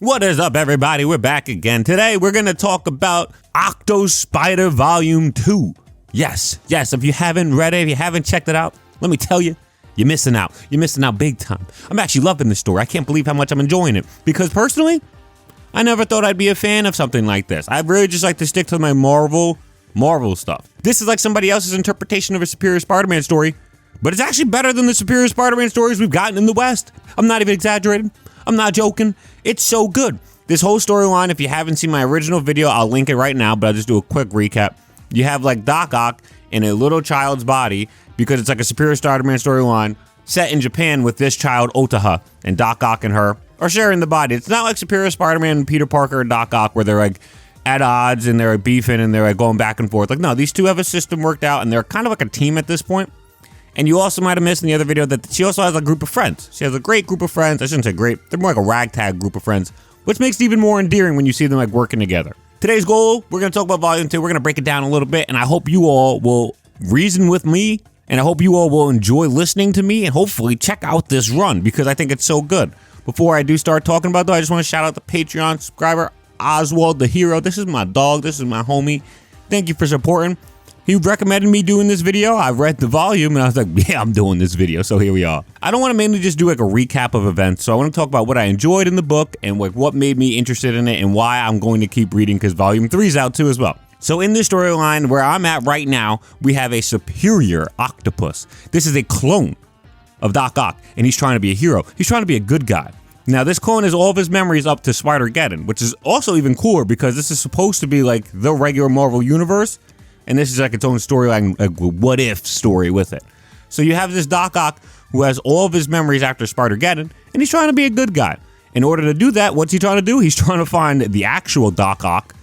What is up, everybody? We're back again. Today, we're going to talk about Octo Spider Volume 2. Yes, if you haven't read it, if you haven't checked it out, let me tell you, you're missing out. You're missing out big time. I'm actually loving this story. I can't believe how much I'm enjoying it. Because personally, I never thought I'd be a fan of something like this. I really just like to stick to my Marvel stuff. This is like somebody else's interpretation of a Superior Spider-Man story, but it's actually better than the Superior Spider-Man stories we've gotten in the West. I'm not even exaggerating. I'm not joking. It's so good. This whole storyline, if you haven't seen my original video, I'll link it right now, but I'll just do a quick recap. You have like Doc Ock in a little child's body because it's like a Superior Spider-Man storyline set in Japan with this child, Octo, and Doc Ock and her are sharing the body. It's not like Superior Spider-Man and Peter Parker and Doc Ock where they're like at odds and they're like beefing and they're like going back and forth. Like, no, these two have a system worked out and they're kind of like a team at this point. And you also might have missed in the other video that she also has a group of friends. She has a great group of friends. I shouldn't say great. They're more like a ragtag group of friends, which makes it even more endearing when you see them like working together. Today's goal, we're going to talk about Volume 2. We're going to break it down a little bit, and I hope you all will reason with me, and I hope you all will enjoy listening to me, and hopefully check out this run, because I think it's so good. Before I do start talking about it, I just want to shout out the Patreon subscriber, Oswald the Hero. This is my dog. This is my homie. Thank you for supporting. He recommended me doing this video. I read the volume and I was like, yeah, I'm doing this video. So here we are. I don't want to mainly just do like a recap of events. So I want to talk about what I enjoyed in the book and like what made me interested in it and why I'm going to keep reading because Volume 3 is out too as well. So in this storyline where I'm at right now, we have a superior octopus. This is a clone of Doc Ock and he's trying to be a hero. He's trying to be a good guy. Now this clone has all of his memories up to Spider-Geddon, which is also even cooler because this is supposed to be like the regular Marvel universe. And this is like its own storyline, like what if story with it. So you have this Doc Ock who has all of his memories after Spider-Geddon, and he's trying to be a good guy. In order to do that, what's he trying to do? He's trying to find the actual Doc Ock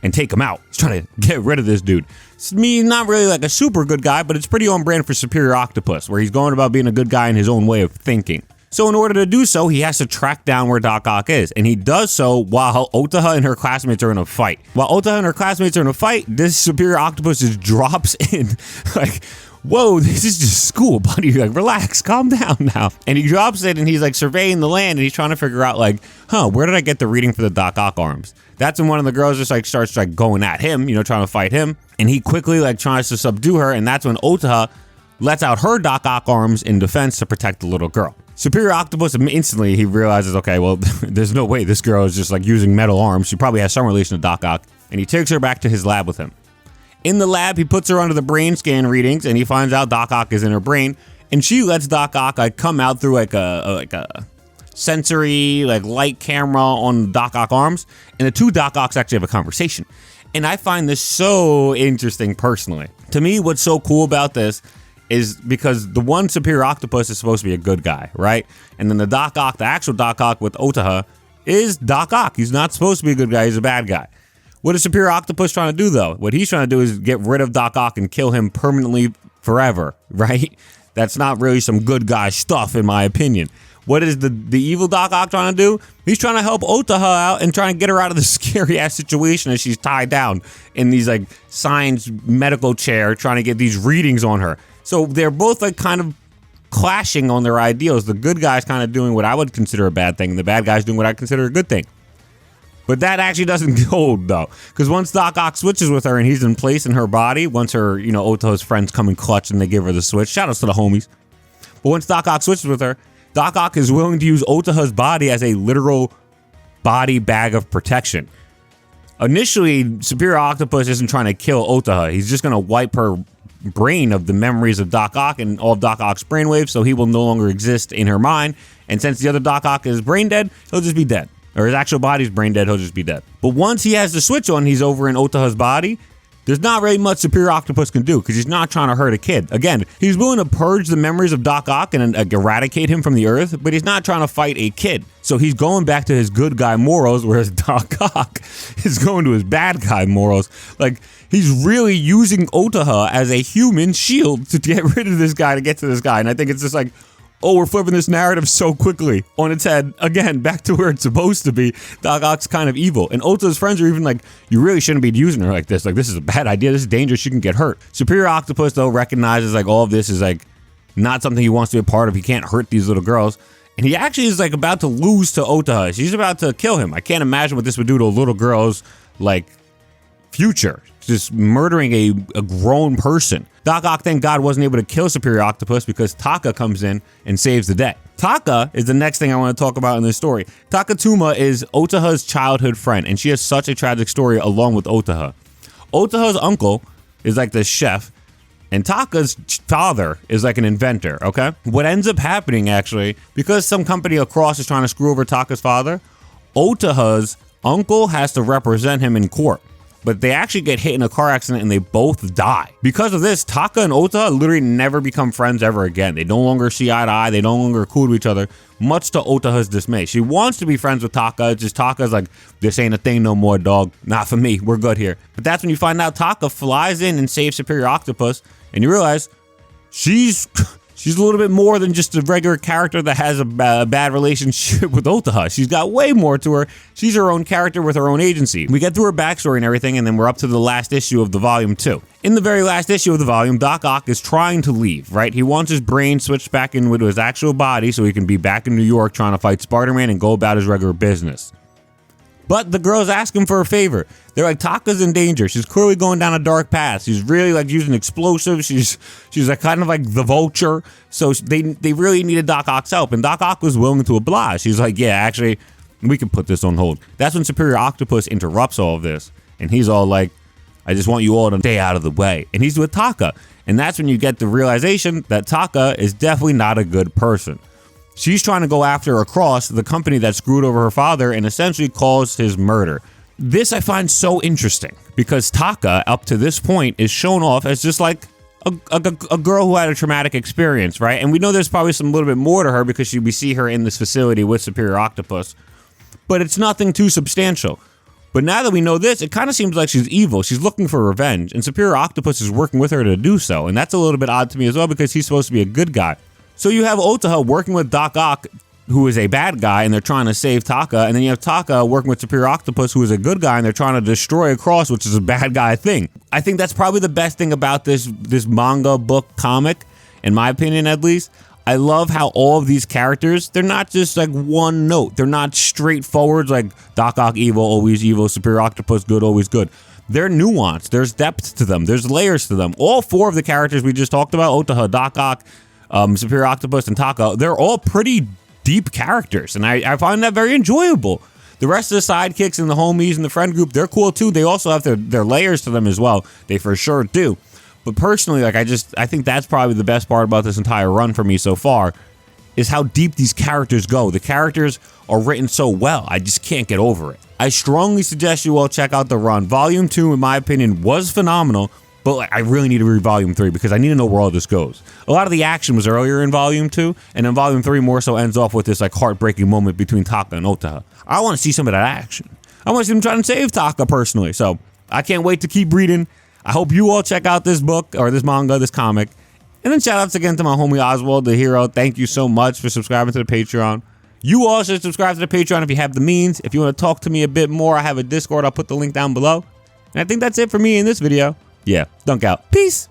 and take him out. He's trying to get rid of this dude. It's not really like a super good guy, but it's pretty on brand for Superior Octopus, where he's going about being a good guy in his own way of thinking. So in order to do so, he has to track down where Doc Ock is. And he does so while Octo and her classmates are in a fight. While Octo and her classmates are in a fight, this Superior Octopus just drops in like, whoa, this is just school, buddy. Like, relax, calm down now. And he drops in and he's like surveying the land and he's trying to figure out like, where did I get the reading for the Doc Ock arms? That's when one of the girls just like starts like going at him, trying to fight him. And he quickly like tries to subdue her. And that's when Octo lets out her Doc Ock arms in defense to protect the little girl. Superior Octopus, instantly he realizes, okay, well, there's no way this girl is just like using metal arms. She probably has some relation to Doc Ock. And he takes her back to his lab with him. In the lab, he puts her under the brain scan readings and he finds out Doc Ock is in her brain. And she lets Doc Ock like come out through like a sensory like light camera on Doc Ock arms. And the two Doc Ocks actually have a conversation. And I find this so interesting personally. To me, what's so cool about this is because the one Superior Octopus is supposed to be a good guy, right? And then the Doc Ock, the actual Doc Ock with Octo, is Doc Ock. He's not supposed to be a good guy. He's a bad guy. What is Superior Octopus trying to do, though? What he's trying to do is get rid of Doc Ock and kill him permanently forever, right? That's not really some good guy stuff, in my opinion. What is the evil Doc Ock trying to do? He's trying to help Octo out and trying to get her out of the scary-ass situation as she's tied down in these, like, science medical chair trying to get these readings on her. So they're both like kind of clashing on their ideals. The good guy's kind of doing what I would consider a bad thing, and the bad guy's doing what I consider a good thing. But that actually doesn't hold though, because once Doc Ock switches with her and he's in place in her body, once her, Octo's friends come and clutch and they give her the switch. Shout outs to the homies. But once Doc Ock switches with her, Doc Ock is willing to use Octo's body as a literal body bag of protection. Initially, Superior Octopus isn't trying to kill Octo. He's just going to wipe her brain of the memories of Doc Ock and all of Doc Ock's brainwaves, so he will no longer exist in her mind. And since the other Doc Ock is brain dead, he'll just be dead. Or his actual body's brain dead, he'll just be dead. But once he has the switch on, he's over in Octo's body. There's not really much Superior Octopus can do because he's not trying to hurt a kid. Again, he's willing to purge the memories of Doc Ock and eradicate him from the earth, but he's not trying to fight a kid. So he's going back to his good guy morals, whereas Doc Ock is going to his bad guy morals. Like, he's really using Octo as a human shield to get rid of this guy, to get to this guy. And I think it's just like, oh, we're flipping this narrative so quickly on its head. Again, back to where it's supposed to be. Doc Ock's kind of evil. And Octo's friends are even like, you really shouldn't be using her like this. Like, this is a bad idea. This is dangerous. She can get hurt. Superior Octopus, though, recognizes like all of this is like not something he wants to be a part of. He can't hurt these little girls. And he actually is like about to lose to Octo. She's about to kill him. I can't imagine what this would do to a little girl's like future. Just murdering a grown person. Doc Ock, thank God, wasn't able to kill Superior Octopus because Taka comes in and saves the day. Taka is the next thing I want to talk about in this story. Takatuma is Otaha's childhood friend, and she has such a tragic story along with Otaha. Otaha's uncle is like the chef, and Taka's father is like an inventor, okay? What ends up happening, actually, because some company across is trying to screw over Taka's father, Otaha's uncle has to represent him in court. But they actually get hit in a car accident and they both die. Because of this, Taka and Ota literally never become friends ever again. They no longer see eye to eye. They no longer are cool to each other, much to Otaha's dismay. She wants to be friends with Taka. It's just Taka's like, this ain't a thing no more, dog. Not for me. We're good here. But that's when you find out Taka flies in and saves Superior Octopus, and you realize she's a little bit more than just a regular character that has a bad relationship with Otaha. She's got way more to her. She's her own character with her own agency. We get through her backstory and everything, and then we're up to the last issue of the volume 2. In the very last issue of the volume, Doc Ock is trying to leave, right? He wants his brain switched back in with his actual body so he can be back in New York trying to fight Spider-Man and go about his regular business. But the girls ask him for a favor. They're like, Taka's in danger. She's clearly going down a dark path. She's really like using explosives. She's like kind of like the Vulture. So they really needed Doc Ock's help. And Doc Ock was willing to oblige. She's like, yeah, actually, we can put this on hold. That's when Superior Octopus interrupts all of this. And he's all like, I just want you all to stay out of the way. And he's with Taka. And that's when you get the realization that Taka is definitely not a good person. She's trying to go after across the company that screwed over her father and essentially caused his murder. This I find so interesting because Taka, up to this point, is shown off as just like a girl who had a traumatic experience, right? And we know there's probably some little bit more to her because we see her in this facility with Superior Octopus, but it's nothing too substantial. But now that we know this, it kind of seems like she's evil. She's looking for revenge, and Superior Octopus is working with her to do so. And that's a little bit odd to me as well because he's supposed to be a good guy. So you have Otaha working with Doc Ock, who is a bad guy, and they're trying to save Taka. And then you have Taka working with Superior Octopus, who is a good guy, and they're trying to destroy Across, which is a bad guy thing. I think that's probably the best thing about this manga book comic, in my opinion at least. I love how all of these characters, they're not just like one note. They're not straightforward like Doc Ock evil, always evil, Superior Octopus good, always good. They're nuanced. There's depth to them. There's layers to them. All 4 of the characters we just talked about, Otaha, Doc Ock, Superior Octopus, and Taka, they're all pretty deep characters, and I find that very enjoyable. The rest of the sidekicks and the homies and the friend group, they're cool too. They also have their layers to them as well. They for sure do. But personally, like I think that's probably the best part about this entire run for me so far, is how deep these characters go. The characters are written so well. I just can't get over it. I strongly suggest you all check out the run. Volume 2, in my opinion, was phenomenal. But like, I really need to read Volume 3 because I need to know where all this goes. A lot of the action was earlier in Volume 2, and then Volume 3 more so ends off with this like heartbreaking moment between Taka and Otaha. I want to see some of that action. I want to see them trying to save Taka personally. So I can't wait to keep reading. I hope you all check out this book or this manga, this comic. And then shout outs again to my homie Oswald, the hero. Thank you so much for subscribing to the Patreon. You all should subscribe to the Patreon if you have the means. If you want to talk to me a bit more, I have a Discord. I'll put the link down below. And I think that's it for me in this video. Yeah, dunk out. Peace.